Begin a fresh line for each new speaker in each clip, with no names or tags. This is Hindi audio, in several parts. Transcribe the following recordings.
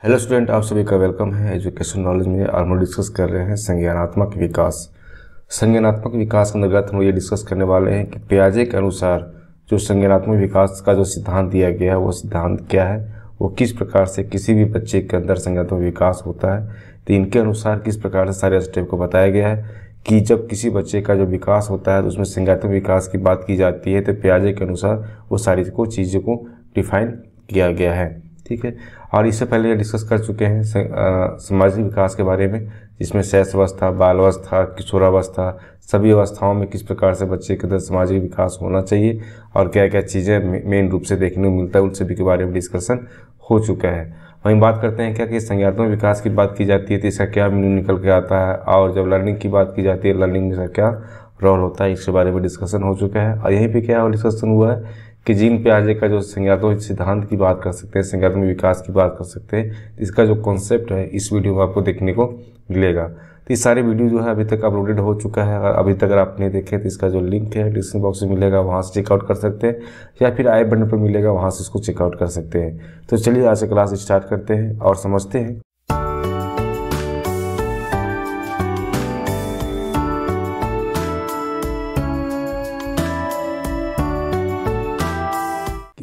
हेलो स्टूडेंट, आप सभी का वेलकम है एजुकेशन नॉलेज में। और हम डिस्कस कर रहे हैं संज्ञानात्मक विकास। संज्ञानात्मक विकास के अंतर्गत हम ये डिस्कस करने वाले हैं कि पियाजे के अनुसार जो संज्ञानात्मक विकास का जो सिद्धांत दिया गया है वो सिद्धांत क्या है, वो किस प्रकार से किसी भी बच्चे के अंदर संज्ञानात्मक विकास होता है। तो इनके अनुसार किस प्रकार से सारे स्टेप को बताया गया है कि जब किसी बच्चे का जो विकास होता है तो उसमें संज्ञानात्मक विकास की बात की जाती है। तो पियाजे के अनुसार वो सारी चीज़ों को डिफाइन किया गया है। ठीक है, और इससे पहले ये डिस्कस कर चुके हैं सामाजिक विकास के बारे में, जिसमें शैशवावस्था, बाल अवस्था, किशोरावस्था, सभी अवस्थाओं में किस प्रकार से बच्चे के अंदर सामाजिक विकास होना चाहिए और क्या क्या चीज़ें मेन रूप से देखने को मिलता है, उन सभी के बारे में डिस्कशन हो चुका है। वहीं बात करते हैं क्या कि संज्ञानात्मक विकास की बात की जाती है तो इसका क्या मीनिंग निकल के आता है, और जब लर्निंग की बात की जाती है लर्निंग में क्या रोल होता है, इसके बारे में डिस्कशन हो चुका है। और यहीं पे क्या डिस्कशन हुआ है कि जीन पियाजे का जो संज्ञानात्मक सिद्धांत की बात कर सकते हैं, संज्ञानात्मक विकास की बात कर सकते हैं, इसका जो कॉन्सेप्ट है इस वीडियो में आपको देखने को मिलेगा। तो ये सारे वीडियो जो है अभी तक अपलोडेड हो चुका है, और अभी तक अगर आप नहीं देखें तो इसका जो लिंक है डिस्क्रिप्शन बॉक्स में मिलेगा, वहाँ से चेकआउट कर सकते हैं, या फिर आई बटन पर मिलेगा, वहाँ से इसको चेकआउट कर सकते हैं। तो चलिए आज से क्लास स्टार्ट करते हैं और समझते हैं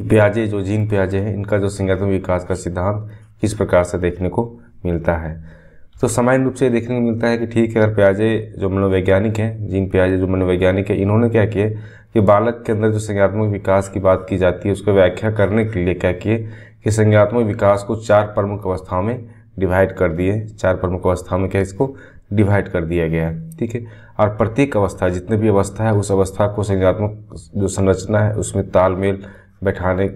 पियाजे, जो जीन पियाजे हैं, इनका जो संज्ञानात्मक विकास का सिद्धांत किस प्रकार से देखने को मिलता है। तो सामान्य रूप से देखने को मिलता है कि ठीक है, अगर पियाजे जो मनोवैज्ञानिक हैं, जीन पियाजे जो मनोवैज्ञानिक है, इन्होंने क्या किया कि बालक के अंदर जो संज्ञानात्मक विकास की बात की जाती है उसको व्याख्या करने के लिए क्या किए कि संज्ञानात्मक विकास को 4 प्रमुख अवस्थाओं में डिवाइड कर दिए। 4 प्रमुख अवस्थाओं में क्या इसको डिवाइड कर दिया गया है। ठीक है, और प्रत्येक अवस्था, जितने भी अवस्था है, उस अवस्था को संज्ञानात्मक जो संरचना है उसमें तालमेल बैठाने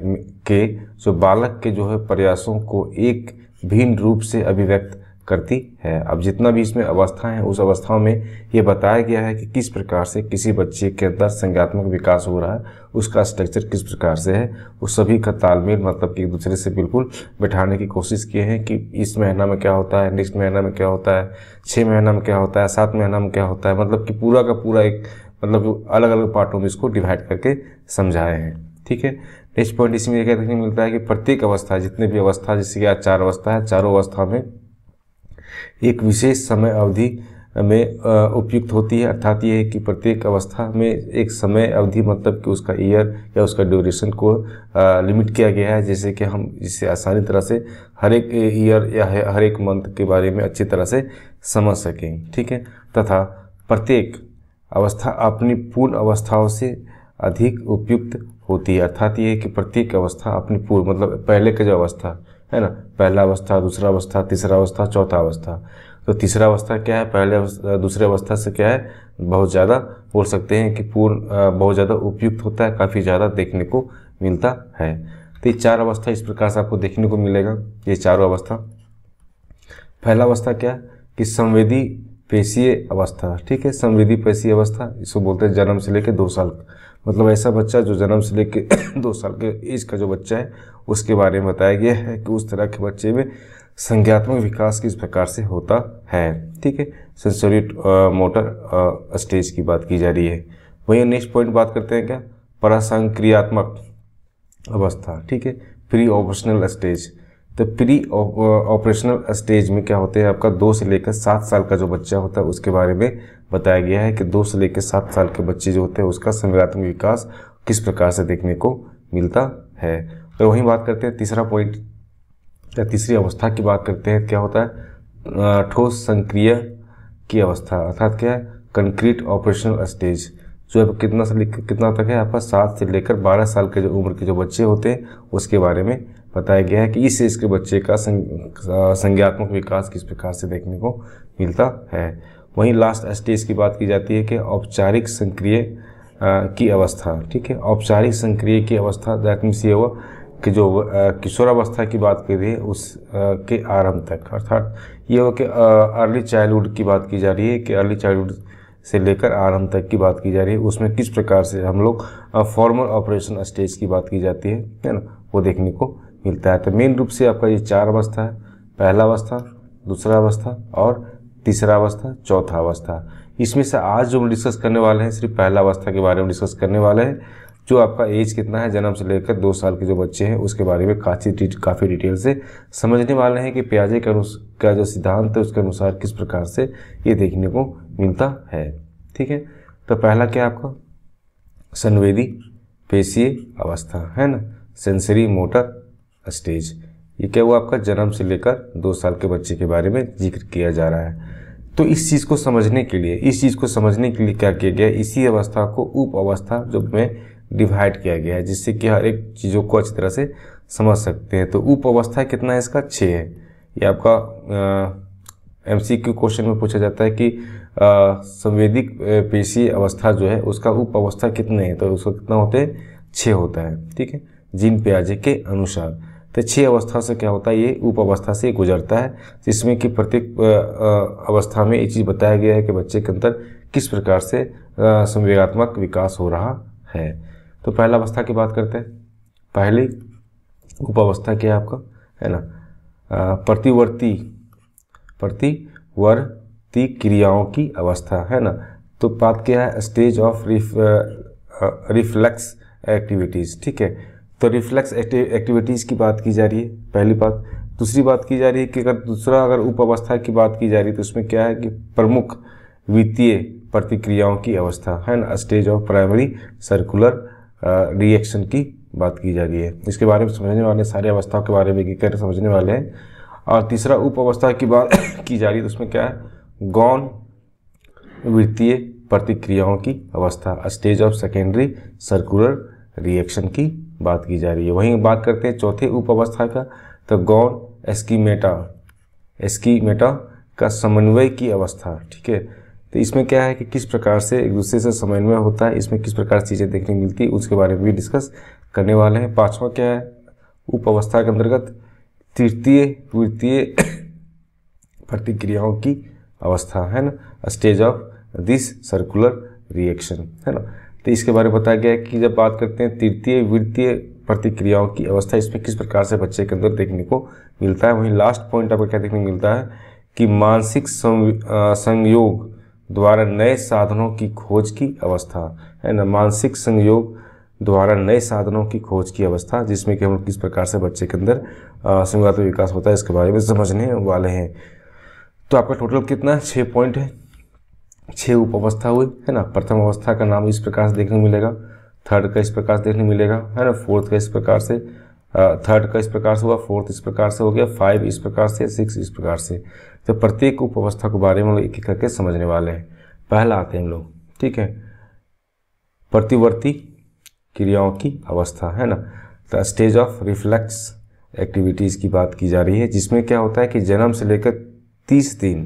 के जो बालक के जो है प्रयासों को एक भिन्न रूप से अभिव्यक्त करती है। अब जितना भी इसमें अवस्था है, उस अवस्थाओं में ये बताया गया है कि किस प्रकार से किसी बच्चे के अंदर संज्ञानात्मक विकास हो रहा है, उसका स्ट्रक्चर किस प्रकार से है, उस सभी का तालमेल मतलब कि एक दूसरे से बिल्कुल बैठाने की कोशिश किए हैं कि इस महीना में क्या होता है, नेक्स्ट महीना में क्या होता है, 6 महीना में क्या होता है, 7 महीना में क्या होता है, मतलब कि पूरा का पूरा एक मतलब अलग अलग पार्टों में इसको डिवाइड करके समझाए हैं। ठीक है, नेक्स्ट पॉइंट इसमें क्या देखने को मिलता है कि प्रत्येक अवस्था, जितने भी अवस्था, जैसे कि आज 4 अवस्था है, चारों अवस्था में एक विशेष समय अवधि में उपयुक्त होती है। अर्थात ये है कि प्रत्येक अवस्था में एक समय अवधि मतलब कि उसका ईयर या उसका ड्यूरेशन को लिमिट किया गया है, जैसे कि हम इससे आसानी तरह से हर एक ईयर या हर एक मंथ के बारे में अच्छी तरह से समझ सकें। ठीक है, तथा प्रत्येक अवस्था अपनी पूर्ण अवस्थाओं से अधिक उपयुक्त होती है। अर्थात ये है कि प्रत्येक अवस्था अपनी पूर्व मतलब पहले का जो अवस्था है ना, पहला अवस्था, दूसरा अवस्था, तीसरा अवस्था, चौथा अवस्था। तो तीसरा अवस्था क्या है, पहले दूसरे अवस्था से क्या है, बहुत ज़्यादा बोल सकते हैं कि पूर्ण बहुत ज़्यादा उपयुक्त होता है, काफ़ी ज़्यादा देखने को मिलता है। तो ये 4 अवस्था इस प्रकार से आपको देखने को मिलेगा। ये चारों अवस्था, पहला अवस्था क्या कि संवेदी पेशीय अवस्था। ठीक है, संवेदी पेशीय अवस्था इसको बोलते हैं जन्म से लेकर 2 साल, मतलब ऐसा बच्चा जो जन्म से लेकर 2 साल के एज का जो बच्चा है उसके बारे में बताया गया है कि उस तरह के बच्चे में संज्ञानात्मक विकास किस प्रकार से होता है। ठीक है, सेंसरी मोटर स्टेज की बात की जा रही है। वहीं नेक्स्ट पॉइंट बात करते हैं क्या, प्रसंक्रियात्मक अवस्था। ठीक है, प्री ऑपरेशनल स्टेज। तो प्री ऑपरेशनल स्टेज में क्या होते हैं, आपका 2 से लेकर 7 साल का जो बच्चा होता है उसके बारे में बताया गया है कि 2 से लेकर 7 साल के बच्चे जो होते हैं उसका संज्ञानात्मक विकास किस प्रकार से देखने को मिलता है। और वहीं बात करते हैं तीसरा पॉइंट या तीसरी अवस्था की बात करते हैं, क्या होता है, ठोस संक्रिय की अवस्था। अर्थात क्या है, कंक्रीट ऑपरेशनल स्टेज, जो है कितना से लेकर कितना तक है, आपका 7 से लेकर 12 साल के जो उम्र के जो बच्चे होते हैं उसके बारे में बताया गया है कि इस एज के बच्चे का संज्ञानात्मक विकास किस प्रकार से देखने को मिलता है। वहीं लास्ट स्टेज की बात की जाती है कि औपचारिक संक्रिय की अवस्था। ठीक है, औपचारिक संक्रिय की अवस्था दैट मीन्स ये हुआ कि जो किशोरावस्था की बात कर रही है उस के आरंभ तक, अर्थात ये हो कि अर्ली चाइल्डहुड की बात की जा रही है कि अर्ली चाइल्डहुड से लेकर आरंभ तक की बात की जा रही है, उसमें किस प्रकार से हम लोग फॉर्मल ऑपरेशन स्टेज की बात की जाती है ना, वो देखने को मिलता है। तो मेन रूप से आपका ये 4 अवस्था है, पहला अवस्था, दूसरा अवस्था और तीसरा अवस्था, चौथा अवस्था। इसमें से आज जो हम डिस्कस करने वाले हैं सिर्फ पहला अवस्था के बारे में डिस्कस करने वाले हैं। जो आपका एज कितना है जन्म से लेकर 2 साल के जो बच्चे हैं उसके बारे में काफ़ी डिटेल से समझने वाले हैं कि पियाजे का जो सिद्धांत है उसके अनुसार किस प्रकार से ये देखने को मिलता है। ठीक है, तो पहला क्या आपका संवेदी पेशीय अवस्था है ना, सेंसरी मोटर स्टेज। ये क्या हुआ आपका जन्म से लेकर 2 साल के बच्चे के बारे में जिक्र किया जा रहा है। तो इस चीज़ को समझने के लिए क्या किया गया, इसी अवस्था को उप अवस्था जो में डिवाइड किया गया है, जिससे कि हर एक चीज़ों को अच्छी तरह से समझ सकते हैं। तो उप अवस्था कितना है इसका 6 है। ये आपका MCQ क्वेश्चन में पूछा जाता है कि संवेदिक पेशीय अवस्था जो है उसका उप अवस्था कितने हैं, तो उसका कितना होते हैं 6 होता है। ठीक है, जीन पियाजे के अनुसार। तो 6 अवस्था से क्या होता है, ये उप अवस्था से गुजरता है, जिसमें कि प्रत्येक अवस्था में ये चीज़ बताया गया है कि बच्चे के अंदर किस प्रकार से संवेगात्मक विकास हो रहा है। तो पहला अवस्था की बात करते हैं। पहली उप अवस्था क्या है आपका, है ना, प्रतिवर्ती क्रियाओं की अवस्था, है ना। तो बात क्या है, स्टेज ऑफ रिफ्लेक्स एक्टिविटीज़। ठीक है, तो रिफ्लेक्स एक्टिविटीज़ की बात की जा रही है, पहली बात। दूसरी बात की जा रही है कि अगर उप अवस्था की बात की जा रही है तो उसमें क्या है कि प्रमुख वित्तीय प्रतिक्रियाओं की अवस्था, है ना, stage of primary circular reaction की बात की जा रही है। इसके बारे में समझने वाले, सारे अवस्थाओं के बारे में कर समझने वाले हैं। और तीसरा उप अवस्था की बात की जा रही है तो उसमें क्या है, गौण वित्तीय प्रतिक्रियाओं की अवस्था, stage of secondary circular reaction की बात की जा रही है। वहीं बात करते हैं चौथे उप अवस्था का, तो गौण एस्कीमेटा का समन्वय की अवस्था। ठीक है, तो इसमें क्या है कि किस प्रकार से एक दूसरे से समन्वय होता है, इसमें किस प्रकार से चीज़ें देखने मिलती है उसके बारे में भी डिस्कस करने वाले हैं। पांचवा क्या है, उप अवस्था के अंतर्गत तृतीय वित्तीय प्रतिक्रियाओं की अवस्था, है ना, stage of this circular reaction, है ना। तो इसके बारे में बताया गया है कि जब बात करते हैं तृतीय वित्तीय प्रतिक्रियाओं की अवस्था, इसमें किस प्रकार से बच्चे के अंदर देखने को मिलता है। वहीं लास्ट पॉइंट आपको क्या देखने को मिलता है कि मानसिक संयोग द्वारा नए साधनों की खोज की अवस्था, है ना, मानसिक संयोग द्वारा नए साधनों की खोज की अवस्था, जिसमें कि हम किस प्रकार से बच्चे के अंदर संवेगात्मक विकास होता है इसके बारे में समझने वाले हैं। तो आपका टोटल कितना 6 पॉइंट है, 6 उप अवस्था हुई, है ना। प्रथम अवस्था का नाम इस प्रकार से देखने को मिलेगा, थर्ड का इस प्रकार से देखने को मिलेगा, है ना, फोर्थ का इस प्रकार से, थर्ड का इस प्रकार से हुआ, फोर्थ इस प्रकार से हो गया, 5 इस प्रकार से, 6 इस प्रकार से। तो प्रत्येक उप अवस्था के बारे में हम लोग एक एक करके समझने वाले हैं। पहला आते हैं हम लोग, ठीक है, प्रतिवर्ती क्रियाओं की अवस्था, है ना। तो स्टेज ऑफ रिफ्लेक्स एक्टिविटीज़ की बात की जा रही है, जिसमें क्या होता है कि जन्म से लेकर 30 दिन,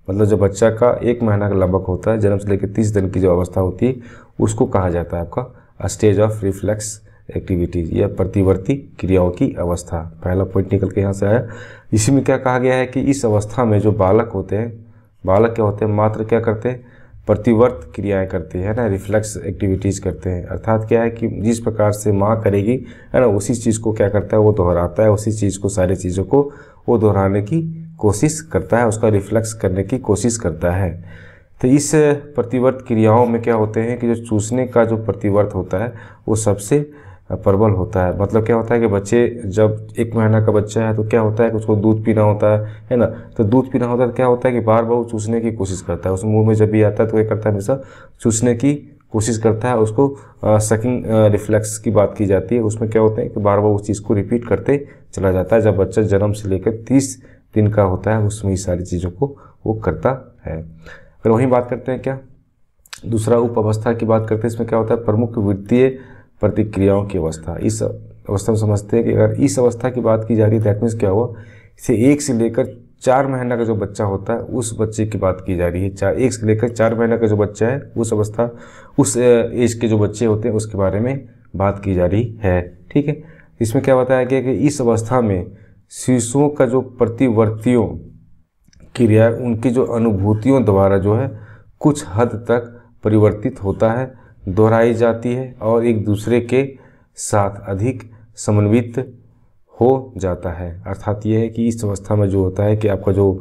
मतलब जो बच्चा का 1 महीना का लगभग होता है, जन्म से लेकर 30 दिन की जो अवस्था होती है उसको कहा जाता है आपका स्टेज ऑफ रिफ्लेक्स एक्टिविटीज या प्रतिवर्ती क्रियाओं की अवस्था। पहला पॉइंट निकल के यहाँ से आया। इसी में क्या कहा गया है कि इस अवस्था में जो बालक होते हैं, बालक क्या होते हैं, मात्र क्या करते हैं, प्रतिवर्त क्रियाएं करते हैं, ना, रिफ्लेक्स एक्टिविटीज़ करते हैं। अर्थात क्या है कि जिस प्रकार से माँ करेगी, है ना, उसी चीज़ को क्या करता है, वो दोहराता है, उसी चीज़ को, सारी चीज़ों को वो दोहराने की कोशिश करता है, उसका रिफ्लेक्स करने की कोशिश करता है। तो इस प्रतिवर्त क्रियाओं में क्या होते हैं कि जो चूसने का जो प्रतिवर्त होता है वो सबसे प्रबल होता है। मतलब क्या होता है कि बच्चे जब 1 महीना का बच्चा है तो क्या होता है कि उसको दूध पीना होता है ना। तो दूध पीना होता है तो क्या होता है कि बार बार वो चूसने की कोशिश करता है, उस मुंह में जब भी आता है तो क्या करता है, हमेशा चूसने की कोशिश करता है। उसको सकिंग रिफ्लेक्स की बात की जाती है। उसमें क्या होता है कि बार बार उस चीज़ को रिपीट करते चला जाता है। जब बच्चा जन्म से लेकर 30 दिन का होता है उसमें ये सारी चीज़ों को वो करता है। फिर वहीं बात करते हैं क्या, दूसरा उप अवस्था की बात करते हैं। इसमें क्या होता है, प्रमुख वित्तीय प्रतिक्रियाओं की अवस्था। इस अवस्था में समझते हैं कि अगर इस अवस्था की बात की जा रही है दैट मीन्स क्या हुआ, इसे 1 से लेकर 4 महीना का जो बच्चा होता है उस बच्चे की बात की जा रही है। 1 से लेकर 4 महीना का जो बच्चा है उस अवस्था, उस एज के जो बच्चे होते हैं उसके बारे में बात की जा रही है। ठीक है, इसमें क्या बताया गया कि इस अवस्था में शिशुओं का जो प्रतिवर्तियों क्रिया, उनकी जो अनुभूतियों द्वारा जो है कुछ हद तक परिवर्तित होता है, दोहराई जाती है और एक दूसरे के साथ अधिक समन्वित हो जाता है। अर्थात ये है कि इस अवस्था में जो होता है कि आपका जो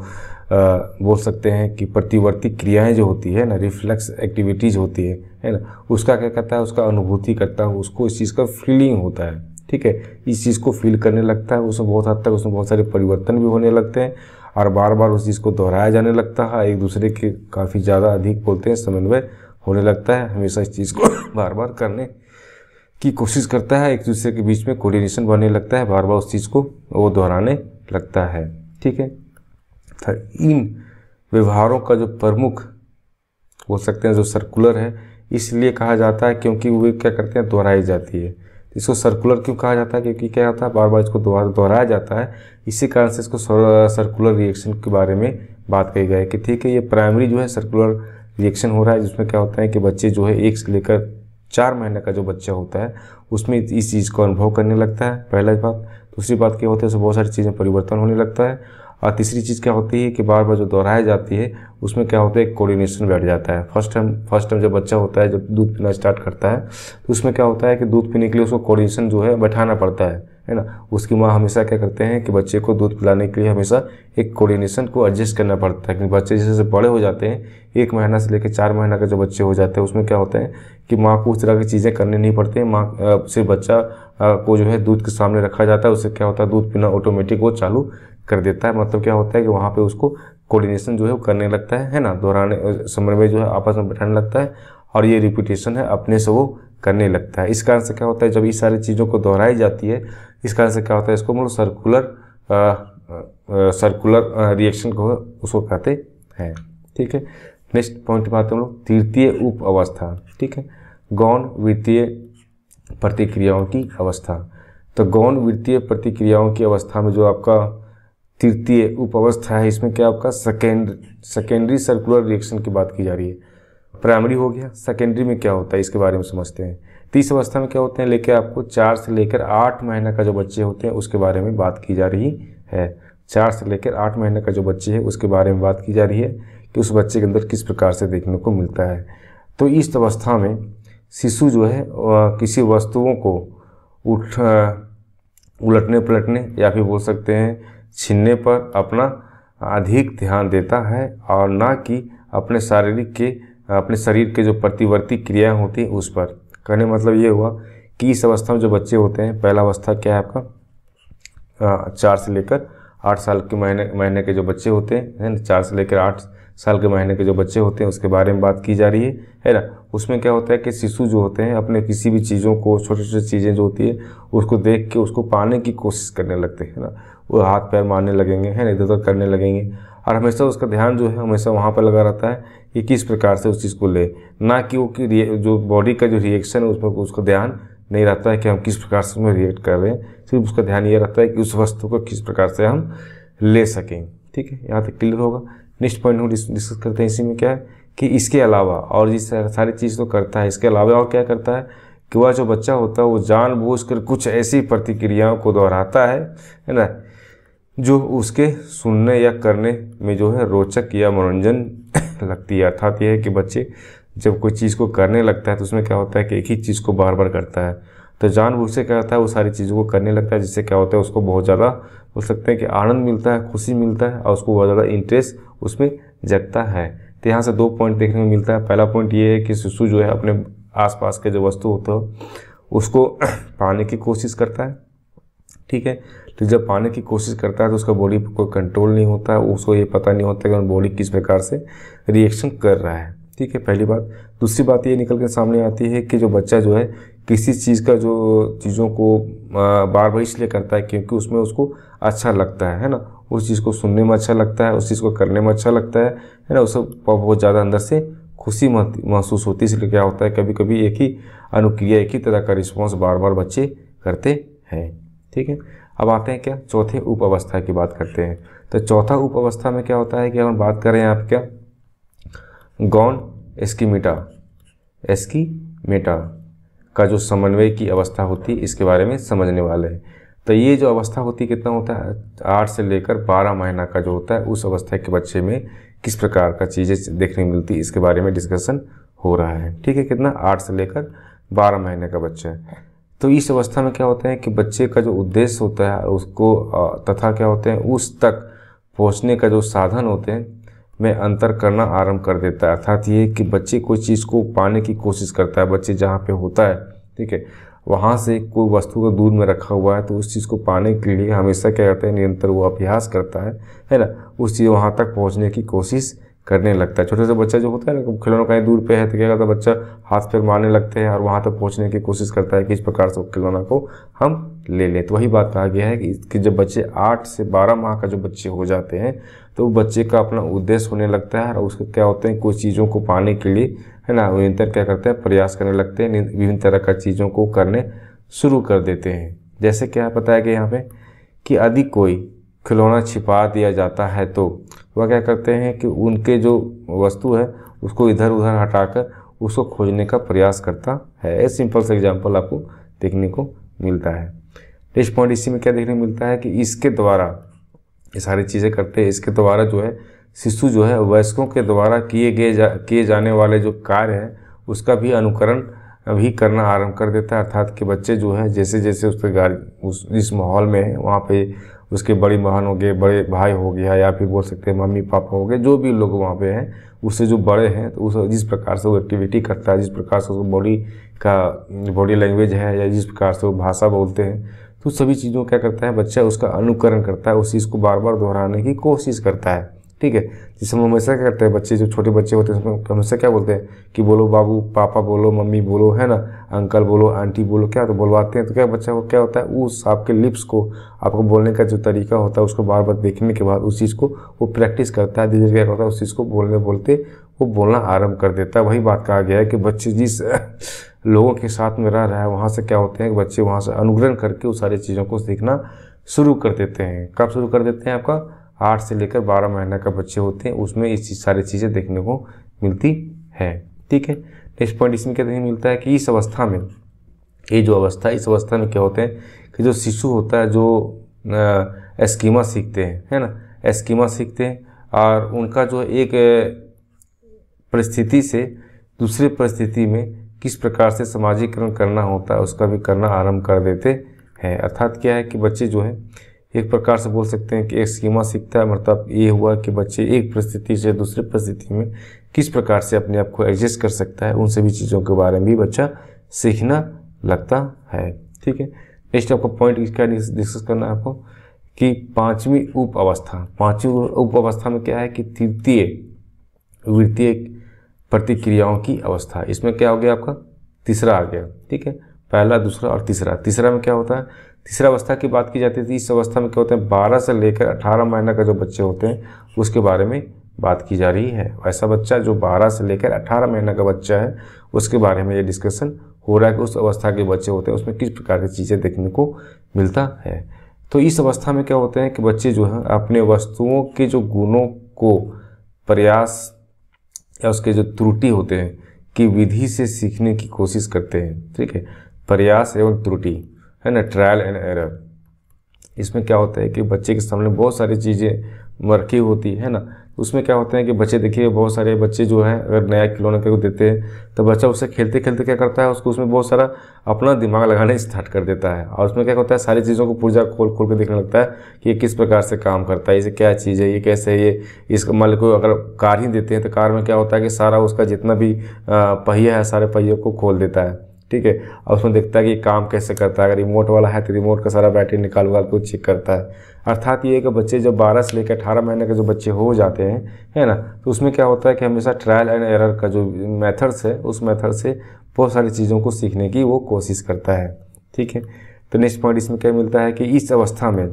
बोल सकते हैं कि प्रतिवर्ती क्रियाएं जो होती है ना, रिफ्लेक्स एक्टिविटीज़ होती है ना, उसका क्या करता है, उसका अनुभूति करता है, उसको इस चीज़ का फीलिंग होता है। ठीक है, इस चीज़ को फील करने लगता है, उसमें बहुत हद तक उसमें बहुत सारे परिवर्तन भी होने लगते हैं और बार बार उस चीज़ को दोहराया जाने लगता है, एक दूसरे के काफ़ी ज़्यादा अधिक बोलते हैं समन्वय होने लगता है, हमेशा इस चीज़ को बार बार करने की कोशिश करता है, एक दूसरे के बीच में कोऑर्डिनेशन बनने लगता है, बार बार उस चीज़ को वो दोहराने लगता है। ठीक है, इन व्यवहारों का जो प्रमुख बोल सकते हैं जो सर्कुलर है, इसलिए कहा जाता है क्योंकि वे क्या करते हैं, दोहराई जाती है। इसको सर्कुलर क्यों कहा जाता है, क्योंकि क्या होता है, बार बार इसको दोहराया जाता है, इसी कारण से इसको सर्कुलर रिएक्शन के बारे में बात कही गई है कि ठीक है, ये प्राइमरी जो है सर्कुलर रिएक्शन हो रहा है, जिसमें क्या होता है कि बच्चे जो है 1 से लेकर 4 महीने का जो बच्चा होता है उसमें इस चीज़ को अनुभव करने लगता है, पहला बात। दूसरी बात क्या होती है, उसमें बहुत सारी चीज़ें परिवर्तन होने लगता है। और तीसरी चीज़ क्या होती है कि बार बार जो दोहराई जाती है उसमें क्या होता है, कोऑर्डिनेशन बैठ जाता है। फर्स्ट टाइम जब बच्चा होता है, जब दूध पीना स्टार्ट करता है तो उसमें क्या होता है कि दूध पीने के लिए उसको कोऑर्डिनेशन जो है बैठाना पड़ता है ना। उसकी माँ हमेशा क्या करते हैं कि बच्चे को दूध पिलाने के लिए हमेशा एक कोऑर्डिनेशन को एडजस्ट करना पड़ता है, क्योंकि बच्चे जैसे जैसे बड़े हो जाते हैं, 1 महीना से लेकर 4 महीना के जो बच्चे हो जाते हैं उसमें क्या होता है कि माँ को उस तरह की चीज़ें करनी नहीं पड़ती हैं। माँ सिर्फ बच्चा को जो है दूध के सामने रखा जाता है, उससे क्या होता है दूध पीना ऑटोमेटिक वो चालू कर देता है। मतलब क्या होता है कि वहाँ पे उसको कोऑर्डिनेशन जो है वो करने लगता है ना, दोहराने समन्वय जो है आपस में बैठाने लगता है और ये रिपीटेशन है अपने से वो करने लगता है। इस कारण से क्या होता है, जब इस सारी चीज़ों को दोहराई जाती है, इस कारण से क्या होता है, इसको मतलब सर्कुलर रिएक्शन को उसको कहते हैं। ठीक है, नेक्स्ट पॉइंट बात हम लोग तृतीय उप अवस्था। ठीक है, गौण वृत्तीय प्रतिक्रियाओं की अवस्था। तो गौण वृत्तीय प्रतिक्रियाओं की अवस्था में जो आपका तृतीय उप अवस्था है, इसमें क्या आपका सेकेंडरी सर्कुलर रिएक्शन की बात की जा रही है। प्राइमरी हो गया, सेकेंडरी में क्या होता है इसके बारे में समझते हैं। तीसरी अवस्था में क्या होते हैं, लेकर आपको 4 से लेकर 8 महीने का जो बच्चे होते हैं उसके बारे में बात की जा रही है। 4 से लेकर 8 महीने का जो बच्चे है उसके बारे में बात की जा रही है कि उस बच्चे के अंदर किस प्रकार से देखने को मिलता है। तो इस अवस्था में शिशु जो है किसी वस्तुओं को उलटने पलटने या फिर बोल सकते हैं छीनने पर अपना अधिक ध्यान देता है और ना कि अपने शरीर के जो प्रतिवर्ती क्रियाएं होती हैं उस पर। कहने मतलब ये हुआ कि इस अवस्था में जो बच्चे होते हैं, पहला अवस्था क्या है आपका 4 से लेकर 8 साल के महीने के जो बच्चे होते हैं, 4 से लेकर 8 साल के महीने के जो बच्चे होते हैं उसके बारे में बात की जा रही है ना। उसमें क्या होता है कि शिशु जो होते हैं अपने किसी भी चीज़ों को, छोटी छोटी चीज़ें जो होती है उसको देख के उसको पाने की कोशिश करने लगते हैं ना। वो हाथ पैर मारने लगेंगे, है ना, इधर उधर करने लगेंगे और हमेशा उसका ध्यान जो है हमेशा वहाँ पर लगा रहता है कि किस प्रकार से उस चीज़ को ले, ना कि वो कि जो बॉडी का जो रिएक्शन है उसमें उसका ध्यान नहीं रहता है कि हम किस प्रकार से उसमें रिएक्ट कर रहे हैं। सिर्फ उसका ध्यान ये रहता है कि उस वस्तु को किस प्रकार से हम ले सकें। ठीक है, यहाँ तक क्लियर होगा। नेक्स्ट पॉइंट हम डिस्कस करते हैं, इसी में क्या है कि इसके अलावा और जिस सारी चीज़ तो करता है, इसके अलावा और क्या करता है कि वह जो बच्चा होता है वो जानबूझकर कुछ ऐसी प्रतिक्रियाओं को दोहराता है ना, जो उसके सुनने या करने में जो है रोचक या मनोरंजन लगती है। अर्थात यह है कि बच्चे जब कोई चीज़ को करने लगता है तो उसमें क्या होता है कि एक ही चीज़ को बार बार करता है, तो जानबूझ से क्या होता है वो सारी चीज़ों को करने लगता है, जिससे क्या होता है उसको बहुत ज़्यादा बोल सकते हैं कि आनंद मिलता है, खुशी मिलता है और उसको बहुत ज़्यादा इंटरेस्ट उसमें जगता है। तो यहाँ से 2 पॉइंट देखने को मिलता है। पहला पॉइंट ये है कि शिशु जो है अपने आसपास के जो वस्तु होता है उसको पाने की कोशिश करता है। ठीक है, तो जब पाने की कोशिश करता है तो उसका बॉडी पर कोई कंट्रोल नहीं होता है, उसको ये पता नहीं होता कि बॉडी किस प्रकार से रिएक्शन कर रहा है। ठीक है, पहली बात। दूसरी बात ये निकल के सामने आती है कि जो बच्चा जो है किसी चीज़ का जो चीज़ों को बार बार इसलिए करता है क्योंकि उसमें उसको अच्छा लगता है ना, उस चीज़ को सुनने में अच्छा लगता है, उस चीज़ को करने में अच्छा लगता है ना, उसे बहुत ज़्यादा अंदर से खुशी महसूस होती है। इसलिए क्या होता है कभी कभी एक ही अनुक्रिया, एक ही तरह का रिस्पॉन्स बार बार बच्चे करते हैं। ठीक है, अब आते हैं क्या चौथे उप अवस्था की बात करते हैं। तो चौथा उप अवस्था में क्या होता है कि हम बात कर रहे हैं आप क्या गौण एस्कीमेटा का जो समन्वय की अवस्था होती है इसके बारे में समझने वाले हैं। तो ये जो अवस्था होती है कितना होता है 8 से लेकर 12 महीना का जो होता है उस अवस्था के बच्चे में किस प्रकार का चीज़ें देखने को मिलती है इसके बारे में डिस्कशन हो रहा है। ठीक है, कितना 8 से लेकर 12 महीने का बच्चा है। तो इस अवस्था में क्या होता है कि बच्चे का जो उद्देश्य होता है उसको तथा क्या होते हैं उस तक पहुंचने का जो साधन होते हैं में अंतर करना आरंभ कर देता है। अर्थात ये कि बच्चे कोई चीज़ को पाने की कोशिश करता है, बच्चे जहाँ पे होता है, ठीक है, वहाँ से कोई वस्तु को दूर में रखा हुआ है तो उस चीज़ को पाने के लिए हमेशा क्या करता है, निरंतर वो अभ्यास करता है ना, उस चीज़ वहाँ तक पहुँचने की कोशिश करने लगता है। छोटे से बच्चा जो होता है ना, खिलौना कहीं दूर पे है तो क्या करता है, बच्चा हाथ पैर मारने लगते हैं और वहाँ तक पहुँचने की कोशिश करता है कि इस प्रकार से खिलौना को हम ले लें। तो वही बात कहा गया है कि जब बच्चे 8 से 12 माह का जो बच्चे हो जाते हैं तो बच्चे का अपना उद्देश्य होने लगता है और उसके क्या होते हैं, कुछ चीज़ों को पाने के लिए, है ना, निरंतर क्या करते हैं, प्रयास करने लगते हैं, विभिन्न तरह का चीज़ों को करने शुरू कर देते हैं। जैसे क्या बताया गया यहाँ पे कि यदि कोई खिलौना छिपा दिया जाता है तो वह क्या करते हैं कि उनके जो वस्तु है उसको इधर उधर हटाकर उसको खोजने का प्रयास करता है। एक सिंपल सा एग्जांपल आपको देखने को मिलता है। नेक्स्ट पॉइंट इसी में क्या देखने को मिलता है कि इसके द्वारा ये सारी चीज़ें करते हैं, इसके द्वारा जो है शिशु जो है वयस्कों के द्वारा किए जाने वाले जो कार्य हैं उसका भी अनुकरण भी करना आरंभ कर देता है। अर्थात कि बच्चे जो है जैसे जैसे उसके इस माहौल में है वहाँ पे उसके बड़ी बहन हो गए, बड़े भाई हो गया, या फिर बोल सकते हैं मम्मी पापा हो गए, जो भी लोग वहाँ पे हैं उससे जो बड़े हैं तो उस जिस प्रकार से वो एक्टिविटी करता है, जिस प्रकार से उसको बॉडी लैंग्वेज है या जिस प्रकार से वो भाषा बोलते हैं, तो सभी चीज़ों क्या करता है बच्चा उसका अनुकरण करता है, उस चीज़ को बार बार दोहराने की कोशिश करता है। ठीक है, जिसमें हमेशा क्या करते हैं बच्चे, जो छोटे बच्चे होते हैं उसमें हमेशा क्या बोलते हैं कि बोलो बाबू, पापा बोलो, मम्मी बोलो, है ना, अंकल बोलो, आंटी बोलो, क्या तो बोलवाते हैं। तो क्या बच्चा को क्या होता है, उस आपके लिप्स को, आपको बोलने का जो तरीका होता है उसको बार बार देखने के बाद उस चीज़ को वो प्रैक्टिस करता है, धीरे धीरे क्या होता है उस चीज़ को बोलते वो बोलना आरम्भ कर देता है। वही बात कहा गया है कि बच्चे जिस लोगों के साथ में रह रहा है वहाँ से क्या होते हैं कि बच्चे वहाँ से अनुकरण करके उस सारी चीज़ों को सीखना शुरू कर देते हैं। कब शुरू कर देते हैं, आपका 8 से लेकर 12 महीने का बच्चे होते हैं उसमें ये सारी चीज़ें देखने को मिलती है। ठीक है, नेक्स्ट पॉइंट इसमें क्या देखने मिलता है कि इस अवस्था में, ये जो अवस्था, इस अवस्था में क्या होते हैं कि जो शिशु होता है जो एस्कीमा सीखते हैं, है ना, एस्कीमा सीखते हैं और उनका जो एक परिस्थिति से दूसरी परिस्थिति में किस प्रकार से समाजीकरण करना होता है उसका भी करना आरंभ कर देते हैं। अर्थात क्या है कि बच्चे जो है एक प्रकार से बोल सकते हैं कि एक स्कीमा सीखता है, मतलब ये हुआ कि बच्चे एक परिस्थिति से दूसरी परिस्थिति में किस प्रकार से अपने आप को एडजस्ट कर सकता है, उन सभी चीज़ों के बारे में भी बच्चा सीखना लगता है। ठीक है, नेक्स्ट आपको पॉइंट क्या डिस्कस करना है आपको कि पांचवी उप अवस्था में क्या है कि तृतीय वृत्तीय प्रतिक्रियाओं की अवस्था। इसमें क्या हो गया, आपका तीसरा आ गया। ठीक है, पहला, दूसरा और तीसरा में क्या होता है, तीसरा अवस्था की बात की जाती थी। इस अवस्था में क्या होता है, 12 से लेकर 18 महीने का जो बच्चे होते हैं उसके बारे में बात की जा रही है। ऐसा बच्चा जो 12 से लेकर 18 महीने का बच्चा है उसके बारे में ये डिस्कशन हो रहा है कि उस अवस्था के बच्चे होते हैं उसमें किस प्रकार की चीज़ें देखने को मिलता है। तो इस अवस्था में क्या होते हैं कि बच्चे जो है अपने वस्तुओं के जो गुणों को प्रयास या उसके जो त्रुटि होते हैं कि विधि से सीखने की कोशिश करते हैं। ठीक है, प्रयास एवं त्रुटि, है ना, ट्रायल एंड एरर। इसमें क्या होता है कि बच्चे के सामने बहुत सारी चीज़ें रखी होती है ना, उसमें क्या होता है कि बच्चे, देखिए बहुत सारे बच्चे जो हैं अगर नया खिलौना को देते हैं तो बच्चा उससे खेलते खेलते क्या करता है, उसको उसमें बहुत सारा अपना दिमाग लगाने स्टार्ट कर देता है और उसमें क्या होता है सारी चीज़ों को पुर्जा खोल खोल के देखने लगता है कि ये किस प्रकार से काम करता है, इसे क्या चीज़ है, ये कैसे है, ये इसका मान लो कोई अगर कार ही देते हैं तो कार में क्या होता है कि सारा उसका जितना भी पहिया है सारे पहियों को खोल देता है। ठीक है, और उसमें देखता है कि काम कैसे करता है, अगर रिमोट वाला है तो रिमोट का सारा बैटरी निकाल के चेक करता है। अर्थात ये कि बच्चे जब 12 से लेकर 18 महीने के जो बच्चे हो जाते हैं, है ना, तो उसमें क्या होता है कि हमेशा ट्रायल एंड एरर का जो मेथड्स है उस मेथड से बहुत सारी चीज़ों को सीखने की वो कोशिश करता है। ठीक है, तो नेक्स्ट पॉइंट इसमें क्या मिलता है कि इस अवस्था में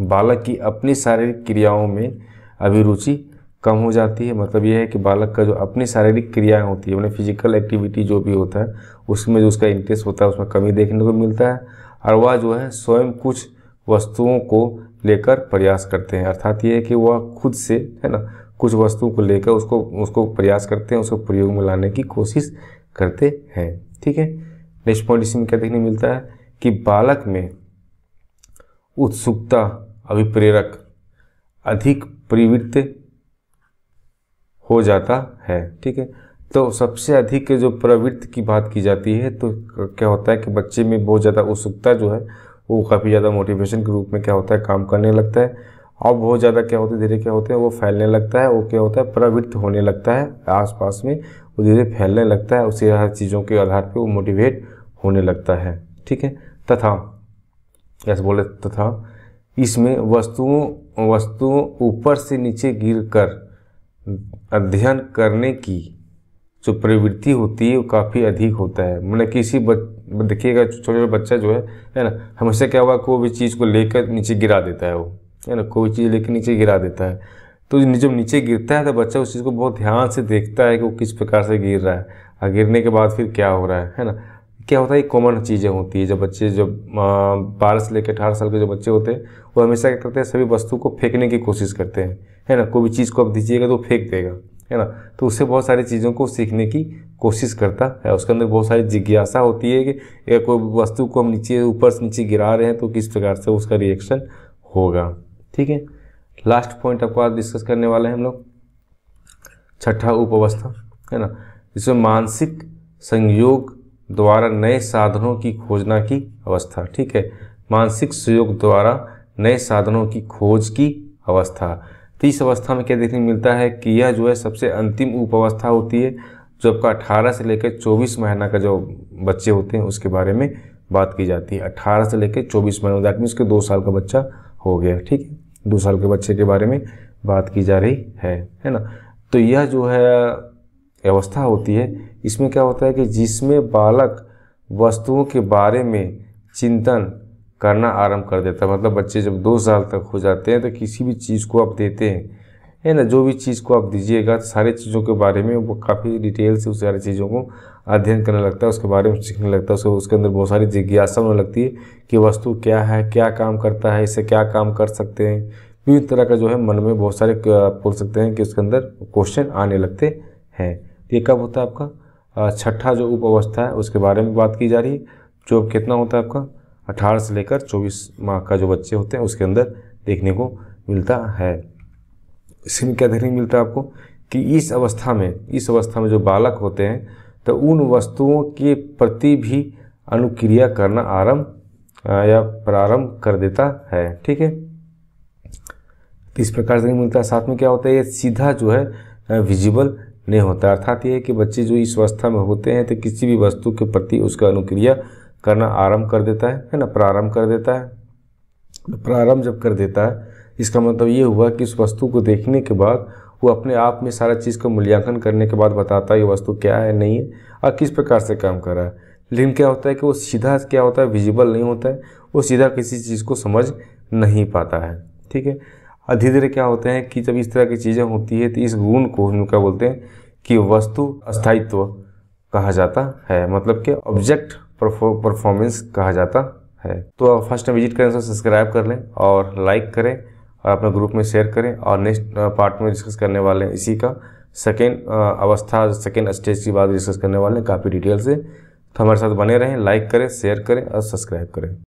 बालक की अपनी शारीरिक क्रियाओं में अभिरुचि कम हो जाती है। मतलब ये है कि बालक का जो अपनी शारीरिक क्रियाएं होती है, मतलब फिजिकल एक्टिविटी जो भी होता है उसमें जो उसका इंटरेस्ट होता है उसमें कमी देखने को मिलता है और वह जो है स्वयं कुछ वस्तुओं को लेकर प्रयास करते हैं। अर्थात ये है कि वह खुद से, है ना, कुछ वस्तुओं को लेकर उसको प्रयास करते हैं, उसको प्रयोग में लाने की कोशिश करते हैं। ठीक है, नेक्स्ट पॉइंट इसमें क्या देखने मिलता है कि बालक में उत्सुकता, अभिप्रेरक अधिक प्रवृत्त हो जाता है। ठीक है, तो सबसे अधिक जो प्रवृत्ति की बात की जाती है तो क्या होता है कि बच्चे में बहुत ज़्यादा उत्सुकता जो है वो काफ़ी ज़्यादा मोटिवेशन के रूप में क्या होता है काम करने लगता है, और बहुत ज़्यादा क्या होता है धीरे क्या होते हैं वो फैलने लगता है, वो क्या होता है प्रवृत्त होने लगता है आसपास में, वो धीरे फैलने लगता है, उसी हर चीज़ों के आधार पर वो मोटिवेट होने लगता है। ठीक है, तथा जैसे बोले तथा इसमें वस्तुओं ऊपर से नीचे गिरकर अध्ययन करने की जो प्रवृत्ति होती है वो काफ़ी अधिक होता है। मतलब किसी देखिएगा छोटा छोटा बच्चा जो है ना, हमेशा क्या हुआ कोई भी चीज़ को लेकर नीचे गिरा देता है, वो है ना, कोई चीज़ लेकर नीचे गिरा देता है। तो जब नीचे गिरता है तो बच्चा उस चीज़ को बहुत ध्यान से देखता है कि वो किस प्रकार से गिर रहा है, और गिरने के बाद फिर क्या हो रहा है ना। क्या होता है कॉमन चीज़ें होती है, जब बच्चे जब 12 से लेकर 18 साल के जो बच्चे होते हैं वो हमेशा क्या करते हैं सभी वस्तु को फेंकने की कोशिश करते हैं, है ना। कोई भी चीज़ को आप दीजिएगा तो फेंक देगा, है ना। तो उससे बहुत सारी चीज़ों को सीखने की कोशिश करता है, उसके अंदर बहुत सारी जिज्ञासा होती है कि कोई वस्तु को हम नीचे ऊपर से नीचे गिरा रहे हैं तो किस प्रकार से उसका रिएक्शन होगा। ठीक है, लास्ट पॉइंट आपको आज डिस्कस करने वाले हैं हम लोग, छठा उपावस्था, है ना, जिसमें मानसिक संयोग द्वारा नए साधनों की खोजना की अवस्था। ठीक है, मानसिक संयोग द्वारा नए साधनों की खोज की अवस्था। तो इस अवस्था में क्या देखने को मिलता है कि यह जो है सबसे अंतिम उपावस्था होती है, जो आपका 18 से लेकर 24 महीना का जो बच्चे होते हैं उसके बारे में बात की जाती है। 18 से लेकर 24 महीना, दैट मीन्स के 2 साल का बच्चा हो गया। ठीक है, 2 साल के बच्चे के बारे में बात की जा रही है ना। तो यह जो है अवस्था होती है, इसमें क्या होता है कि जिसमें बालक वस्तुओं के बारे में चिंतन करना आरंभ कर देता है। मतलब बच्चे जब 2 साल तक हो जाते हैं तो किसी भी चीज़ को आप देते हैं, है ना, जो भी चीज़ को आप दीजिएगा तो सारी चीज़ों के बारे में वो काफ़ी डिटेल से उस सारी चीज़ों को अध्ययन करने लगता है, उसके बारे में सीखने लगता है, उसके अंदर बहुत सारी जिज्ञासा होने लगती है कि वस्तु क्या है, क्या काम करता है, इससे क्या काम कर सकते हैं। विभिन्न तरह का जो है मन में बहुत सारे बोल सकते हैं कि उसके अंदर क्वेश्चन आने लगते हैं। ये कब होता है आपका छठा जो उप अवस्था है उसके बारे में बात की जा रही है, जो कितना होता है आपका 18 से लेकर 24 माह का जो बच्चे होते हैं उसके अंदर देखने को मिलता है। इसमें क्या देखने को मिलता है आपको कि इस अवस्था में जो बालक होते हैं तो उन वस्तुओं के प्रति भी अनुक्रिया करना प्रारंभ कर देता है। ठीक है, तो इस प्रकार से मिलता है। साथ में क्या होता है, ये सीधा जो है विजिबल नहीं होता, अर्थात ये है कि बच्चे जो इस अवस्था में होते हैं तो किसी भी वस्तु के प्रति उसका अनुक्रिया करना आरंभ कर देता है ना, प्रारंभ कर देता है। प्रारंभ जब कर देता है इसका मतलब ये हुआ कि उस वस्तु को देखने के बाद वो अपने आप में सारा चीज़ का मूल्यांकन करने के बाद बताता है ये वस्तु क्या है, नहीं है और किस प्रकार से काम कर रहा है। लेकिन क्या होता है कि वो सीधा क्या होता है विजिबल नहीं होता है, वो सीधा किसी चीज़ को समझ नहीं पाता है। ठीक है, और धीरे धीरे क्या होते हैं कि जब इस तरह की चीज़ें होती है तो इस गुण को हम क्या बोलते हैं कि वस्तु स्थायित्व कहा जाता है, मतलब कि ऑब्जेक्ट परफॉर्मेंस कहा जाता है। तो फर्स्ट टाइम विजिट करें तो सब्सक्राइब कर लें और लाइक करें और अपने ग्रुप में शेयर करें। और नेक्स्ट पार्ट में डिस्कस करने वाले हैं इसी का सेकेंड अवस्था, सेकेंड स्टेज की बात डिस्कस करने वाले हैं काफ़ी डिटेल से। तो हमारे साथ बने रहें, लाइक करें, शेयर करें और सब्सक्राइब करें।